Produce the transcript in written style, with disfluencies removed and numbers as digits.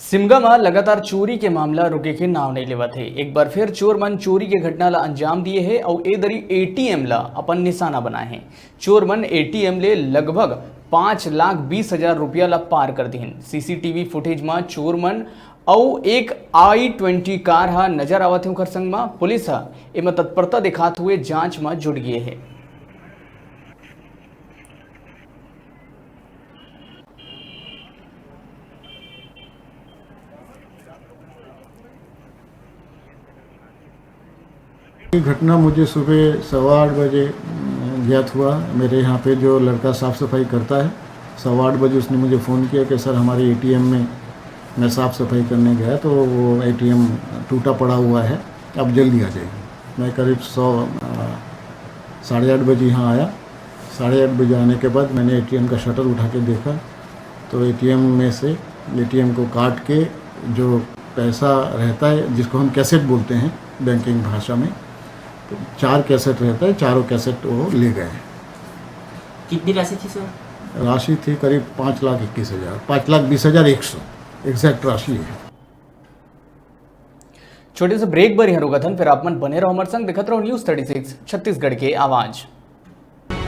सिमगा में लगातार चोरी के मामला रुके के नाव नहीं लेवा थे। एक बार फिर चोर मन चोरी के घटना ला अंजाम दिए है और ए दरी एटीएम ला अपन निशाना बनाए हैं। चोर मन एटीएम ले लगभग 5,20,000 रुपया ला पार कर दीन। सीसीटीवी फुटेज में चोर मन और एक i20 कार हा नजर आवत है। खरसंग में पुलिस हा एम तत्परता दिखाते हुए जांच में जुट गए है। घटना मुझे सुबह 8:15 बजे ज्ञात हुआ। मेरे यहाँ पे जो लड़का साफ़ सफाई करता है, 8:15 बजे उसने मुझे फ़ोन किया कि सर हमारे एटीएम में मैं साफ़ सफाई करने गया तो वो एटीएम टूटा पड़ा हुआ है, अब जल्दी आ जाइए। मैं करीब 8:30 बजे यहाँ आया। 8:30 बजे आने के बाद मैंने एटीएम का शटर उठा के देखा तो एटीएम में से एटीएम को काट के जो पैसा रहता है, जिसको हम कैसेट बोलते हैं बैंकिंग भाषा में, तो 4 कैसेट रहता है, चारों कैसेट वो ले गए। कितनी राशि थी सर? राशि थी करीब 5,21,000, 5,20,100 एग्जैक्ट राशि है। छोटे से ब्रेक बर यहाँ रुका था, फिर आप मन बने रहो हमारे संग, दिखत रहो न्यूज़ 36 छत्तीसगढ़ के आवाज।